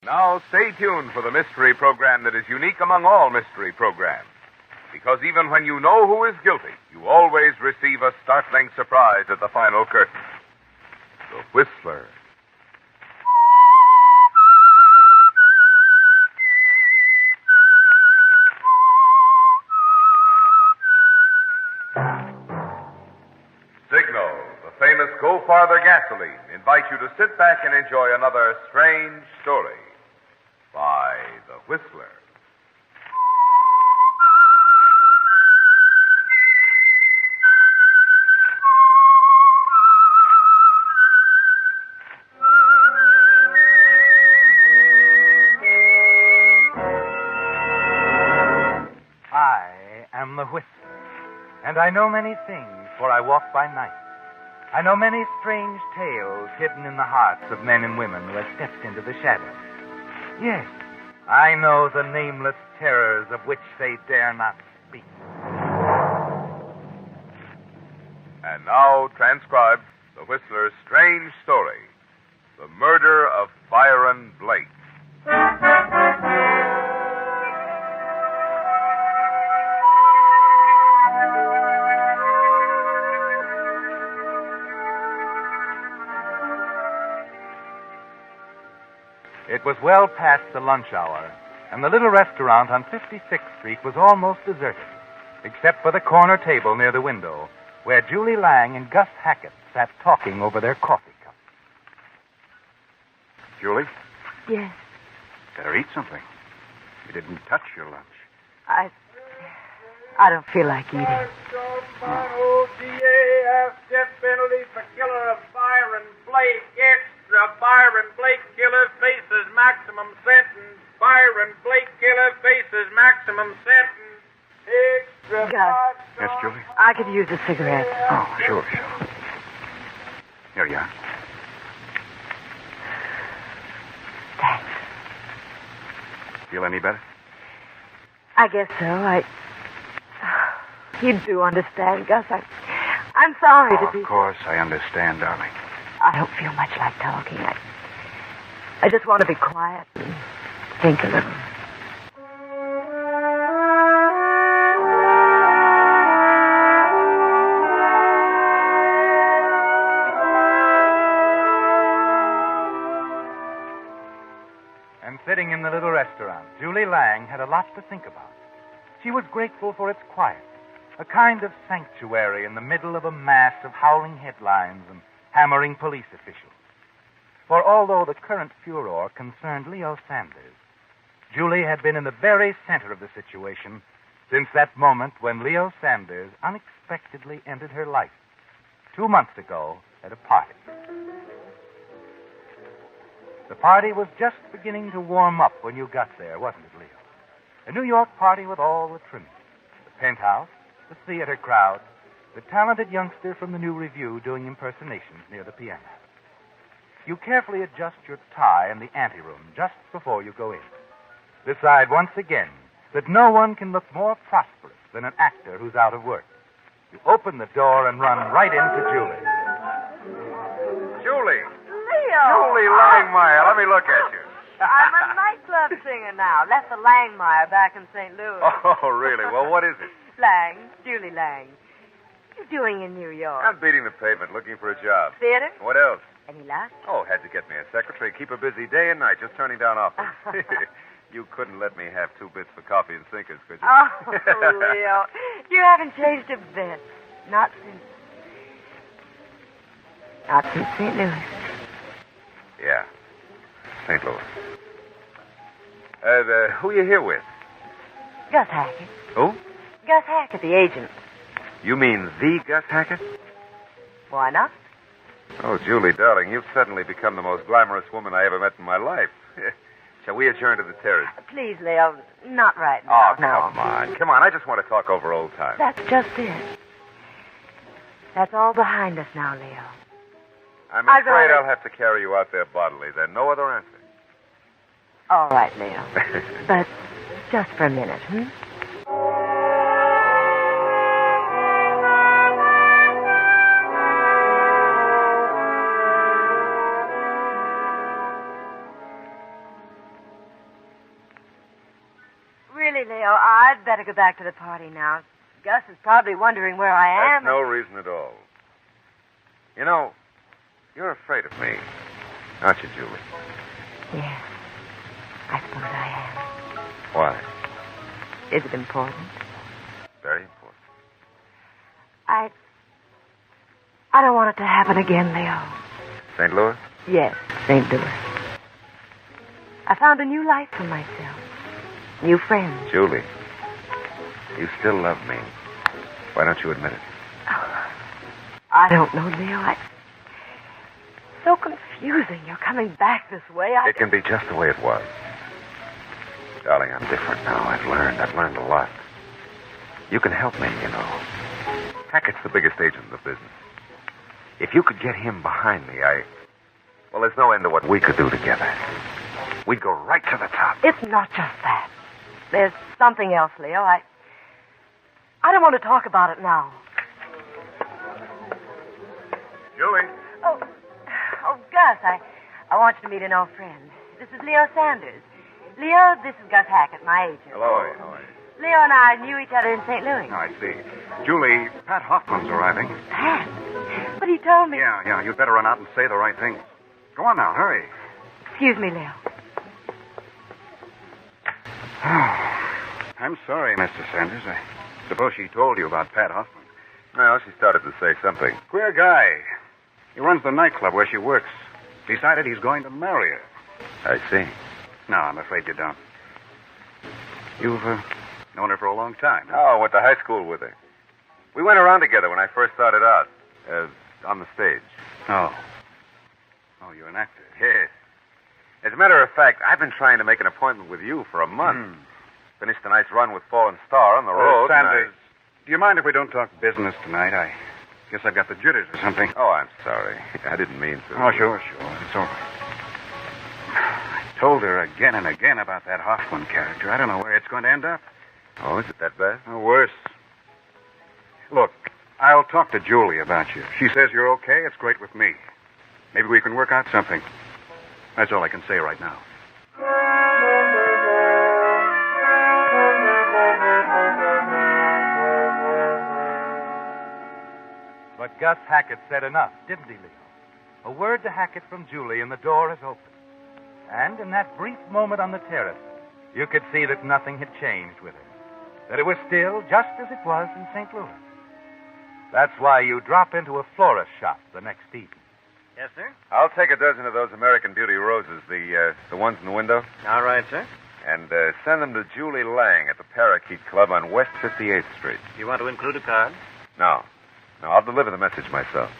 Now stay tuned for the mystery program that is unique among all mystery programs. Because even when you know who is guilty, you always receive a startling surprise at the final curtain. The Whistler. Signal, the famous Go Farther gasoline, invite you to sit back and enjoy another strange story by The Whistler. I am the Whistler, and I know many things, for I walk by night. I know many strange tales hidden in the hearts of men and women who have stepped into the shadows. Yes, I know the nameless terrors of which they dare not speak. And now transcribed The Whistler's strange story, The Murder of Byron Blake. It was well past the lunch hour, and the little restaurant on 56th Street was almost deserted, except for the corner table near the window, where Julie Lang and Gus Hackett sat talking over their coffee cups. Julie, Yes, better eat something. You didn't touch your lunch. I don't feel like eating. O-D-A-F, death penalty for killer of Byron Blake. Extra Byron Blake killer faces maximum sentence. Byron Blake killer faces maximum sentence. Extra. Gus. Yes, Julie? I could use a cigarette. Oh, sure. Here you are. Thanks. Feel any better? I guess so. You do understand, Gus. I'm sorry to be... Of course, I understand, darling. I don't feel much like talking. I just want to be quiet and think a little. And sitting in the little restaurant, Julie Lang had a lot to think about. She was grateful for its quiet, a kind of sanctuary in the middle of a mass of howling headlines and hammering police officials. For although the current furor concerned Leo Sanders, Julie had been in the very center of the situation since that moment when Leo Sanders unexpectedly entered her life 2 months ago at a party. The party was just beginning to warm up when you got there, wasn't it, Leo? A New York party with all the trimmings. The penthouse, the theater crowd, the talented youngster from the New Review doing impersonations near the piano. You carefully adjust your tie in the anteroom just before you go in. Decide once again that no one can look more prosperous than an actor who's out of work. You open the door and run right into Julie. Julie! Leo! Julie Langmeyer, let me look at you. I'm a nightclub singer now. Left the Langmeyer back in St. Louis. Oh, really? Well, what is it? Lang, Julie Lang. What are you doing in New York? I'm beating the pavement looking for a job. Theater? What else? Any luck? Oh, had to get me a secretary. Keep her busy day and night, just turning down offers. You couldn't let me have 2 bits for coffee and sinkers, could you? Oh, Leo. You haven't changed a bit. Not since St. Louis. Yeah. St. Louis. Who are you here with? Gus Hackett. Who? Gus Hackett, the agent. You mean the Gus Hackett? Why not? Oh, Julie, darling, you've suddenly become the most glamorous woman I ever met in my life. Shall we adjourn to the terrace? Please, Leo, not right now. Oh, come on. Come on, I just want to talk over old times. That's just it. That's all behind us now, Leo. I'm I'd afraid rather- I'll have to carry you out there bodily. There's no other answer. All right, Leo. But just for a minute, Really, Leo, I'd better go back to the party now. Gus is probably wondering where I am. That's no reason at all. You know, you're afraid of me, aren't you, Julie? Yes, I suppose I am. Why? Is it important? Very important. I don't want it to happen again, Leo. St. Louis? Yes, St. Louis. I found a new life for myself. New friends. Julie, you still love me. Why don't you admit it? Oh, I don't know, Leo. So confusing. You're coming back this way. It can be just the way it was. Darling, I'm different now. I've learned a lot. You can help me, you know. Hackett's the biggest agent in the business. If you could get him behind me, well, there's no end to what we could do together. We'd go right to the top. It's not just that. There's something else, Leo. I don't want to talk about it now. Julie. Oh, Gus, I want you to meet an old friend. This is Leo Sanders. Leo, this is Gus Hackett, my agent. Hello. How are you? Leo and I knew each other in St. Louis. Oh, I see. Julie, Pat Hoffman's arriving. Pat? But he told me... Yeah. You'd better run out and say the right things. Go on now, hurry. Excuse me, Leo. I'm sorry, Mr. Sanders. I suppose she told you about Pat Hoffman. Well, she started to say something. Queer guy. He runs the nightclub where she works. Decided he's going to marry her. I see. No, I'm afraid you don't. You've known her for a long time. Huh? Oh, I went to high school with her. We went around together when I first started out, on the stage. Oh. Oh, you're an actor. Yes. As a matter of fact, I've been trying to make an appointment with you for a month. Finished a nice run with Fallen Star on the road. Sanders, do you mind if we don't talk business tonight? I guess I've got the jitters or something. Oh, I'm sorry. I didn't mean to. Oh, sure. It's all right. I told her again and again about that Hoffman character. I don't know where it's going to end up. Oh, is it that bad? Oh, worse. Look, I'll talk to Julie about you. If she says you're okay, it's great with me. Maybe we can work out something. That's all I can say right now. But Gus Hackett said enough, didn't he, Leo? A word to Hackett from Julie, and the door is open. And in that brief moment on the terrace, you could see that nothing had changed with her. That it was still just as it was in St. Louis. That's why you drop into a florist shop the next evening. Yes, sir? I'll take a dozen of those American Beauty roses, the ones in the window. All right, sir. And send them to Julie Lang at the Parakeet Club on West 58th Street. You want to include a card? No, I'll deliver the message myself.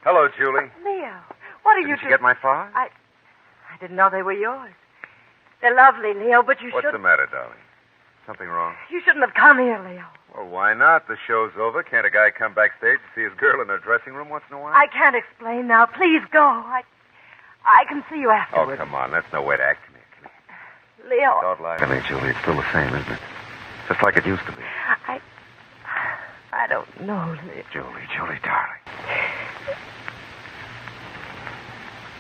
Hello, Julie. Leo, what are you Did you get my flowers? I didn't know they were yours. They're lovely, Leo, but you What's shouldn't... the matter, darling? Something wrong? You shouldn't have come here, Leo. Well, why not? The show's over. Can't a guy come backstage to see his girl in her dressing room once in a while? I can't explain now. Please go. I can see you Oh, afterwards. come on. That's no way to act. Come here. Leo, Don't lie to me, Julie. It's still the same, isn't it? Just like it used to be. I don't know, Leo. Julie, darling.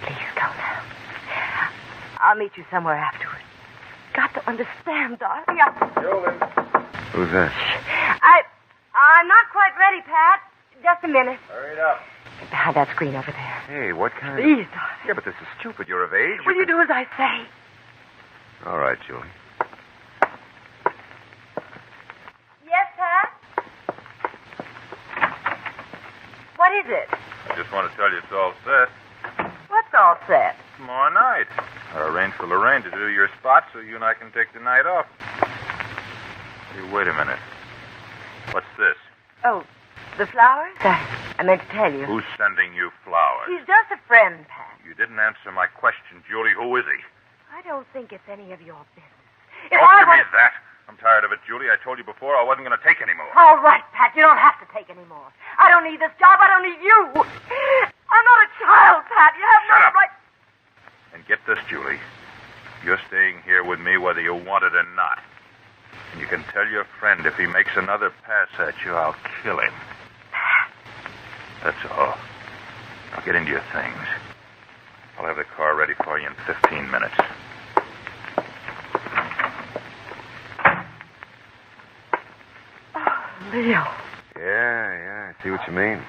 Please go now. I'll meet you somewhere afterwards. Got to understand, darling. Julie. Who's that? I'm not quite ready, Pat. Just a minute. Hurry it up. Behind that screen over there. Hey, what kind of... Please, darling. Yeah, but this is stupid. You're of age. Will you do as I say? All right, Julie. Yes, Pat? What is it? I just want to tell you it's all set. What's all set? Tomorrow night. I arranged for Lorraine to do your spot so you and I can take the night off. Hey, wait a minute. What's this? Oh, the flowers? I meant to tell you. Who's sending you flowers? He's just a friend, Pat. You didn't answer my question, Julie. Who is he? I don't think it's any of your business. Don't give me that. I'm tired of it, Julie. I told you before I wasn't going to take any more. All right, Pat. You don't have to take any more. I don't need this job. I don't need you. I'm not a child, Pat. You have Shut no up. right... And get this, Julie. You're staying here with me whether you want it or not. You can tell your friend if he makes another pass at you, I'll kill him. That's all. Now get into your things. I'll have the car ready for you in 15 minutes. Oh, Leo. Yeah, I see what you mean.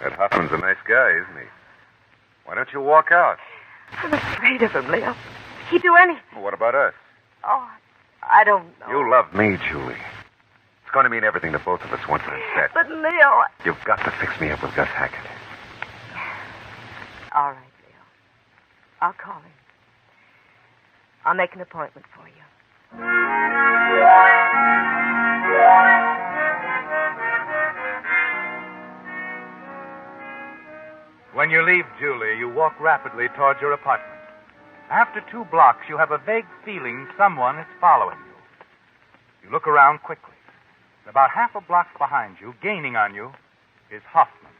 That Hoffman's a nice guy, isn't he? Why don't you walk out? I'm afraid of him, Leo. He'd do anything. Well, what about us? Oh, I don't know. You love me, Julie. It's going to mean everything to both of us once I'm set. But, Leo... You've got to fix me up with Gus Hackett. All right, Leo. I'll call him. I'll make an appointment for you. When you leave Julie, you walk rapidly towards your apartment. After 2 blocks, you have a vague feeling someone is following you. You look around quickly. About half a block behind you, gaining on you, is Hoffman.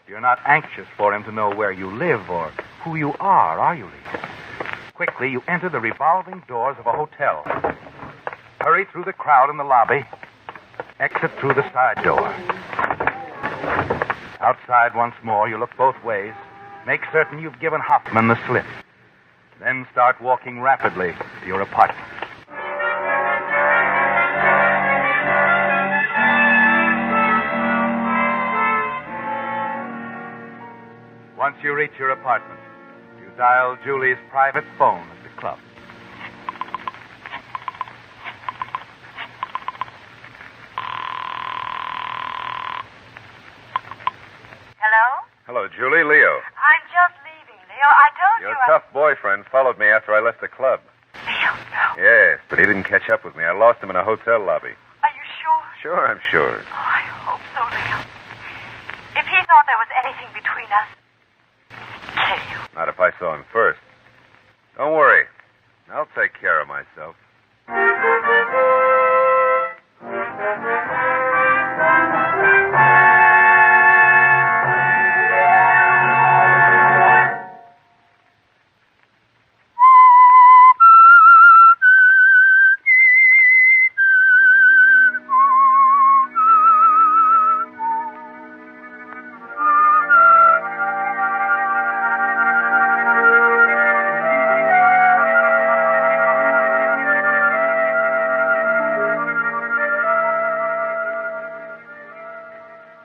You're not anxious for him to know where you live or who you are you, Leo? Quickly, you enter the revolving doors of a hotel. Hurry through the crowd in the lobby. Exit through the side door. Outside once more, you look both ways. Make certain you've given Hoffman the slip. Then start walking rapidly to your apartment. Once you reach your apartment, you dial Julie's private phone at the club. Hello? Hello, Julie. Leo. I'm just leaving, Leo. I told Your tough boyfriend followed me after I left the club. Leo, no. Yes, but he didn't catch up with me. I lost him in a hotel lobby. Are you sure? Sure, I'm sure. Oh, I hope so, Leo. If he thought there was anything between us, he'd kill you. Not if I saw him first. Don't worry. I'll take care of myself.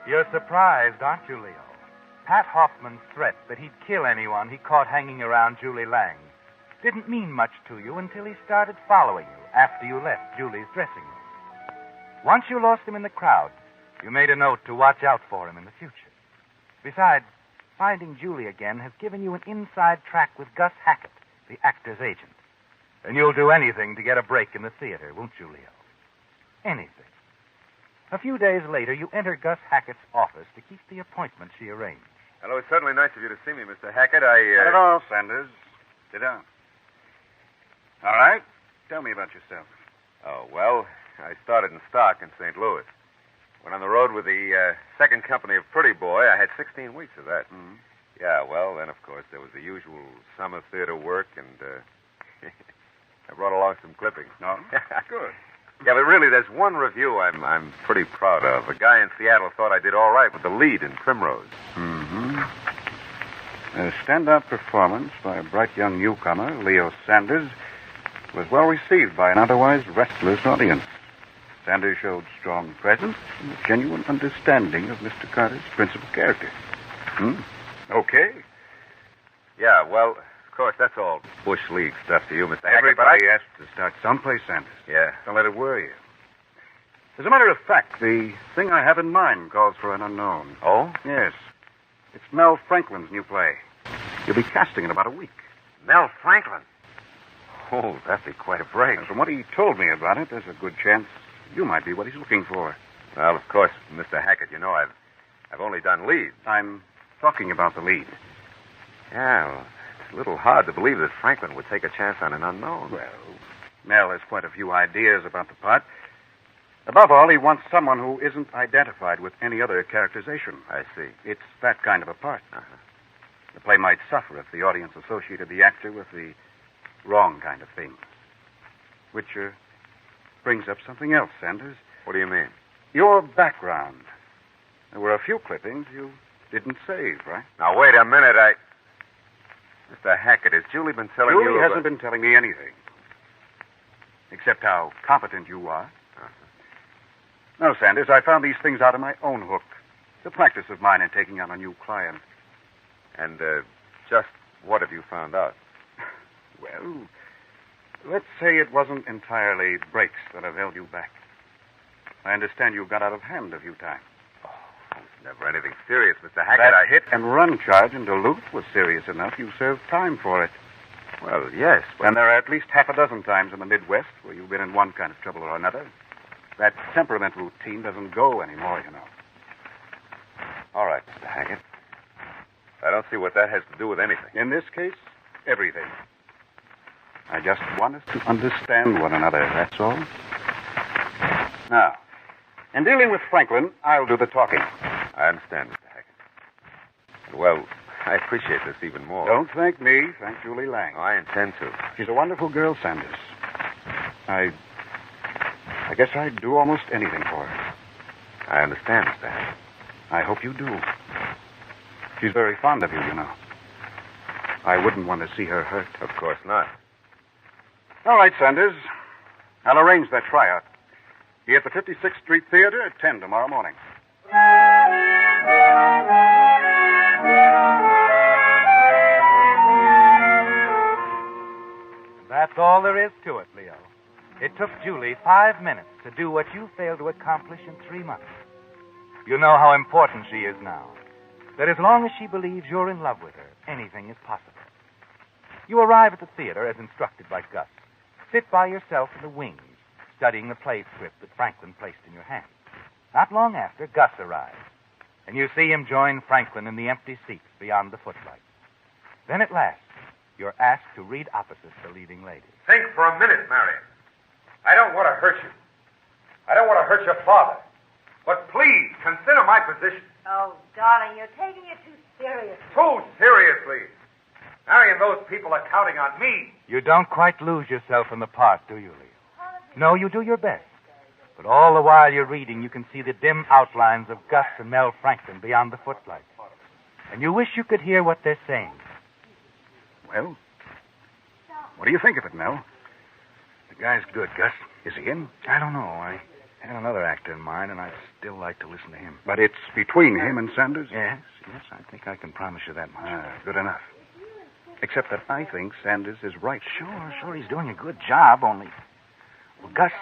You're surprised, aren't you, Leo? Pat Hoffman's threat that he'd kill anyone he caught hanging around Julie Lang didn't mean much to you until he started following you after you left Julie's dressing room. Once you lost him in the crowd, you made a note to watch out for him in the future. Besides, finding Julie again has given you an inside track with Gus Hackett, the actor's agent. And you'll do anything to get a break in the theater, won't you, Leo? Anything. A few days later, you enter Gus Hackett's office to keep the appointment she arranged. Hello, it's certainly nice of you to see me, Mr. Hackett. Hello, Sanders. Sit down. All right. Tell me about yourself. Oh, well, I started in stock in St. Louis. Went on the road with the second company of Pretty Boy. I had 16 weeks of that. Mm-hmm. Yeah, well, then, of course, there was the usual summer theater work, and I brought along some clippings. No? Good. Yeah, but really, there's one review I'm pretty proud of. A guy in Seattle thought I did all right with the lead in Primrose. Mm-hmm. A standout performance by a bright young newcomer, Leo Sanders, was well received by an otherwise restless audience. Sanders showed strong presence and a genuine understanding of Mr. Carter's principal character. Okay. Yeah, well, of course, that's all Bush League stuff to you, Mr. Hackett. Everybody has to start someplace, Sanders. Yeah. Don't let it worry you. As a matter of fact, the thing I have in mind calls for an unknown. Oh? Yes. It's Mel Franklin's new play. He'll be casting in about a week. Mel Franklin. Oh, that'd be quite a break. And from what he told me about it, there's a good chance you might be what he's looking for. Well, of course, Mr. Hackett, you know, I've only done leads. I'm talking about the lead. Yeah, well, it's a little hard to believe that Franklin would take a chance on an unknown. Well, Mel has quite a few ideas about the part. Above all, he wants someone who isn't identified with any other characterization. I see. It's that kind of a part. Uh-huh. The play might suffer if the audience associated the actor with the wrong kind of things. Which brings up something else, Sanders. What do you mean? Your background. There were a few clippings you didn't save, right? Now, wait a minute. Mr. Hackett, has Julie been telling you... Julie hasn't been telling me anything. Except how competent you are. No, Sanders, I found these things out of my own hook. It's a practice of mine in taking on a new client. And, just what have you found out? Well, let's say it wasn't entirely brakes that have held you back. I understand you got out of hand a few times. Oh, it's never anything serious, Mr. Hackett. That hit and run charge in Duluth was serious enough. You served time for it. Well, yes, but... And there are at least half a dozen times in the Midwest where you've been in one kind of trouble or another. That temperament routine doesn't go anymore, you know. All right, Mr. Hackett. I don't see what that has to do with anything. In this case, everything. I just want us to understand one another, that's all. Now, in dealing with Franklin, I'll do the talking. I understand, Mr. Hackett. Well, I appreciate this even more. Don't thank me. Thank Julie Lang. Oh, I intend to. She's a wonderful girl, Sanders. I guess I'd do almost anything for her. I understand, Mr. Hackett. I hope you do. She's very fond of you, you know. I wouldn't want to see her hurt. Of course not. All right, Sanders. I'll arrange that tryout. Be at the 56th Street Theater at 10 tomorrow morning. That's all there is to it, Leo. It took Julie 5 minutes to do what you failed to accomplish in 3 months. You know how important she is now. That as long as she believes you're in love with her, anything is possible. You arrive at the theater as instructed by Gus. Sit by yourself in the wings, studying the play script that Franklin placed in your hand. Not long after, Gus arrives, and you see him join Franklin in the empty seats beyond the footlights. Then at last, you're asked to read opposite the leading lady. Think for a minute, Marion. I don't want to hurt you. I don't want to hurt your father. But please, consider my position. Oh, darling, you're taking it too seriously. Too seriously. Marion, those people are counting on me. You don't quite lose yourself in the part, do you, Leo? No, you do your best. But all the while you're reading, you can see the dim outlines of Gus and Mel Franklin beyond the footlights. And you wish you could hear what they're saying. Well, what do you think of it, Mel? The guy's good, Gus. Is he in? I don't know. I had another actor in mind, and I'd still like to listen to him. But it's between him and Sanders? Yes, I think I can promise you that much. Good enough. Except that I think Sanders is right. Sure, he's doing a good job, only... Well, Gus,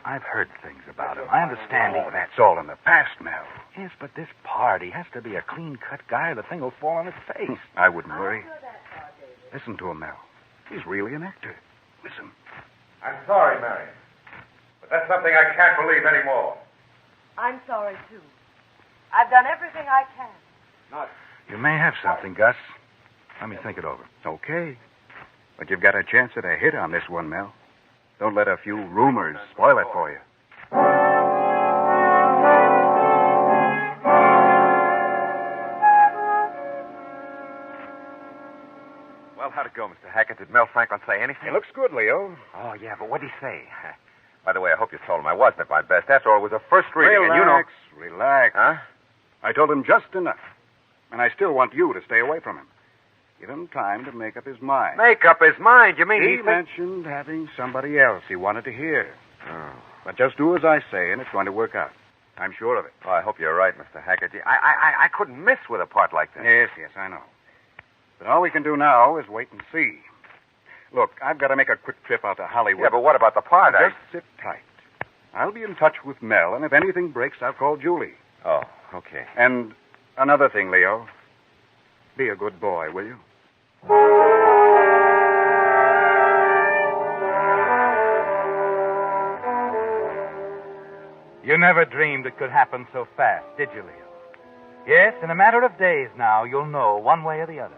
I've heard things about him. I understand Oh, that's all in the past, Mel. Yes, but this part, he has to be a clean-cut guy or the thing will fall on his face. I wouldn't worry. Listen to him, Mel. He's really an actor. Listen. I'm sorry, Marion. But that's something I can't believe anymore. I'm sorry, too. I've done everything I can. Not... You may have something, Gus. Let me think it over. Okay. But you've got a chance at a hit on this one, Mel. Don't let a few rumors spoil it for you. Well, how'd it go, Mr. Hackett? Did Mel Franklin say anything? It looks good, Leo. Oh, yeah, but what'd he say? By the way, I hope you told him I wasn't at my best. After all, it was a first reading, and you know... Relax. Huh? I told him just enough. And I still want you to stay away from him. Give him time to make up his mind. Make up his mind? You mean He mentioned having somebody else he wanted to hear. Oh. But just do as I say, and it's going to work out. I'm sure of it. Oh, I hope you're right, Mr. Hackett. I couldn't miss with a part like that. Yes, I know. But all we can do now is wait and see. Look, I've got to make a quick trip out to Hollywood. Yeah, but what about the part? Just sit tight. I'll be in touch with Mel, and if anything breaks, I'll call Julie. Oh, okay. And another thing, Leo. Be a good boy, will you? You never dreamed it could happen so fast, did you, Leo? Yes, in a matter of days now, you'll know one way or the other.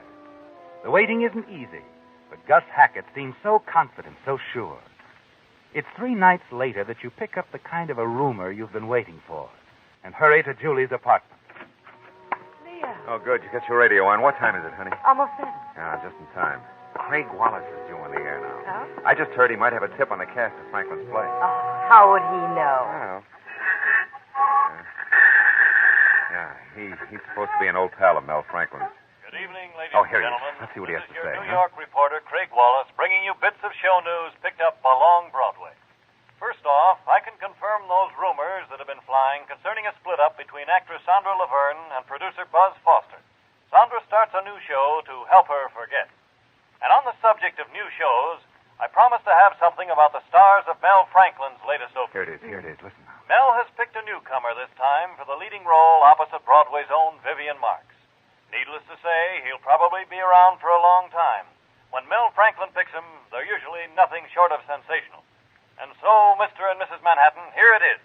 The waiting isn't easy, but Gus Hackett seems so confident, so sure. It's 3 nights later that you pick up the kind of a rumor you've been waiting for and hurry to Julie's apartment. Leo. Oh, good. You got your radio on. What time is it, honey? Almost 7. Ah, just in time. Craig Wallace is due on the air now. Oh? I just heard he might have a tip on the cast of Franklin's play. Oh, How would he know? Well, he's supposed to be an old pal of Mel Franklin's. Good evening, ladies Oh, and here he is. gentlemen. Let's see what he has This to is your say, New huh? York reporter, Craig Wallace, bringing you bits of show news picked up along Broadway. First off, I can confirm those rumors that have been flying concerning a split-up between actress Sandra Laverne and producer Buzz Foster. Sandra starts a new show to help her forget. And on the subject of new shows, I promised to have something about the stars of Mel Franklin's latest opening. Here it is. Listen now. Mel has picked a newcomer this time for the leading role opposite Broadway's own Vivian Marks. Needless to say, he'll probably be around for a long time. When Mel Franklin picks him, they're usually nothing short of sensational. And so, Mr. and Mrs. Manhattan, here it is.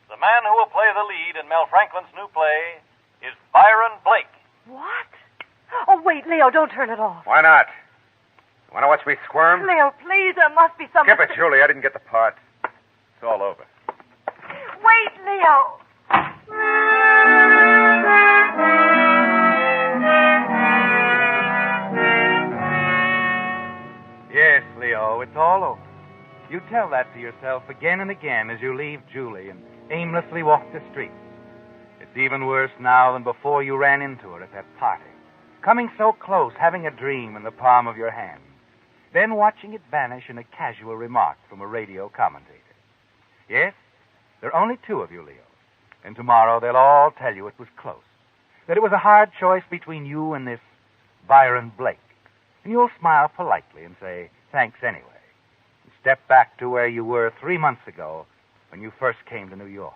The man who will play the lead in Mel Franklin's new play is Byron Blake. What? Oh, wait, Leo, don't turn it off. Why not? You want to watch me squirm? Leo, please, there must be some... Skip it, Julie. I didn't get the part. It's all over. Wait, Leo. Yes, Leo, it's all over. You tell that to yourself again and again as you leave Julie and aimlessly walk the streets. It's even worse now than before you ran into her at that party. Coming so close, having a dream in the palm of your hand. Then watching it vanish in a casual remark from a radio commentator. Yes, there are only two of you, Leo. And tomorrow they'll all tell you it was close. That it was a hard choice between you and this Byron Blake. And you'll smile politely and say, thanks anyway. And step back to where you were 3 months ago when you first came to New York.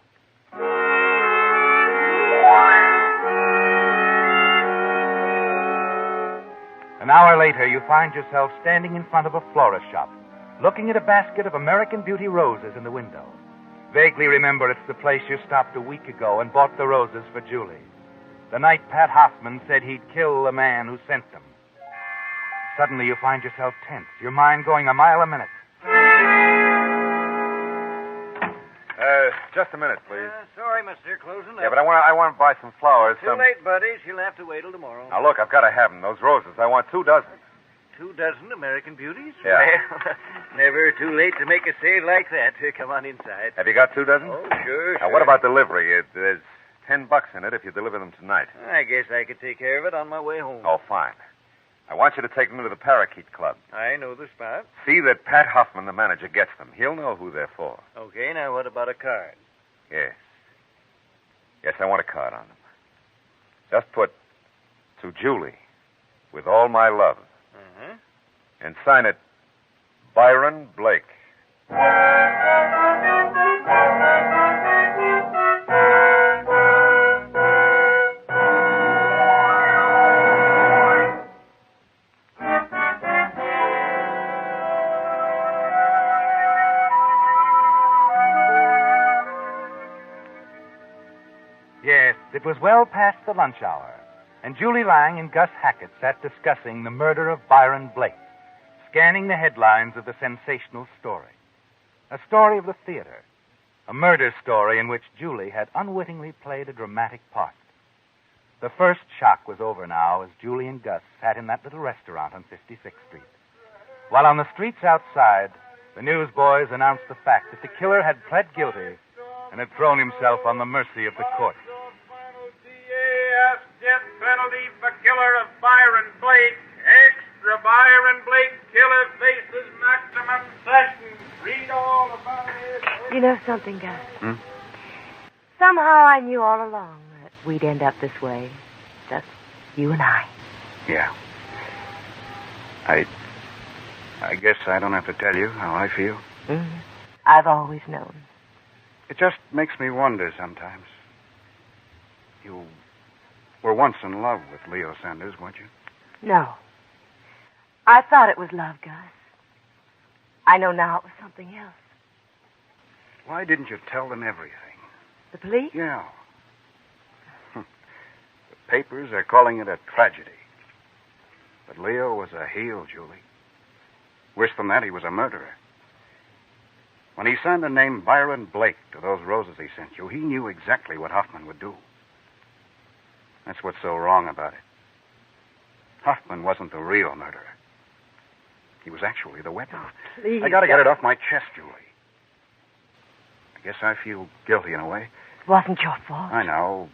An hour later, you find yourself standing in front of a florist shop, looking at a basket of American Beauty roses in the window. Vaguely remember it's the place you stopped a week ago and bought the roses for Julie. The night Pat Hoffman said he'd kill the man who sent them. Suddenly you find yourself tense, your mind going a mile a minute. Just a minute, please. Sorry, mister. Closing up. Yeah, but I want to buy some flowers. Too late, buddy. She'll have to wait till tomorrow. Now, look, I've got to have them. Those roses. I want 2 dozen. 2 dozen American Beauties? Yeah. Well, never too late to make a sale like that. Come on inside. Have you got 2 dozen? Oh, sure. Now, what about delivery? There's $10 in it if you deliver them tonight. I guess I could take care of it on my way home. Oh, fine. I want you to take them to the Parakeet Club. I know the spot. See that Pat Hoffman, the manager, gets them. He'll know who they're for. Okay, now what about a card? Yes. Yes, I want a card on them. Just put, to Julie, with all my love. Uh-huh. And sign it, Byron Blake. Yes, it was well past the lunch hour, and Julie Lang and Gus Hackett sat discussing the murder of Byron Blake, scanning the headlines of the sensational story. A story of the theater, a murder story in which Julie had unwittingly played a dramatic part. The first shock was over now as Julie and Gus sat in that little restaurant on 56th Street. While on the streets outside, the newsboys announced the fact that the killer had pled guilty and had thrown himself on the mercy of the court. DAS death penalty for killer of Byron Blake. Extra Byron Blake killer faces maximum sentence. Read all about it. You know something, Gus? Hmm? Somehow I knew all along that we'd end up this way. Just you and I. Yeah. I guess I don't have to tell you how I feel. Mm-hmm. I've always known. It just makes me wonder sometimes. You were once in love with Leo Sanders, weren't you? No. I thought it was love, Gus. I know now it was something else. Why didn't you tell them everything? The police? Yeah. The papers are calling it a tragedy. But Leo was a heel, Julie. Worse than that, he was a murderer. When he signed the name Byron Blake to those roses he sent you, he knew exactly what Hoffman would do. That's what's so wrong about it. Hoffman wasn't the real murderer. He was actually the weapon. Please. I gotta get it off my chest, Julie. I guess I feel guilty in a way. It wasn't your fault. I know.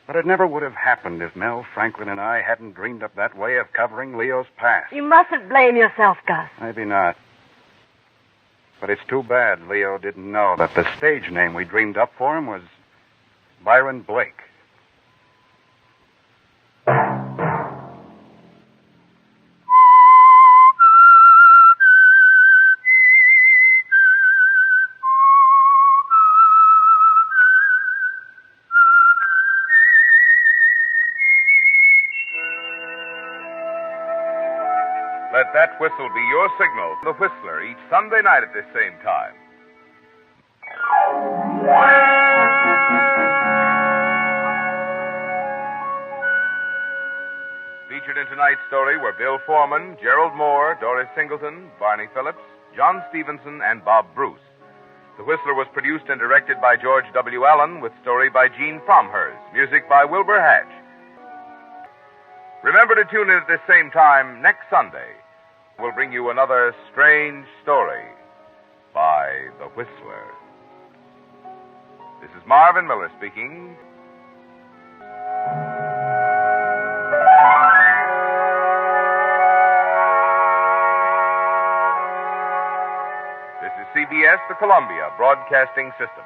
But it never would have happened if Mel Franklin and I hadn't dreamed up that way of covering Leo's past. You mustn't blame yourself, Gus. Maybe not. But it's too bad Leo didn't know that the stage name we dreamed up for him was Byron Blake. Let that whistle be your signal. The Whistler, each Sunday night at this same time. Featured in tonight's story were Bill Foreman, Gerald Moore, Doris Singleton, Barney Phillips, John Stevenson, and Bob Bruce. The Whistler was produced and directed by George W. Allen, with story by Gene Fromhurst, music by Wilbur Hatch. Remember to tune in at this same time next Sunday. We'll bring you another strange story by The Whistler. This is Marvin Miller speaking. This is CBS, the Columbia Broadcasting System.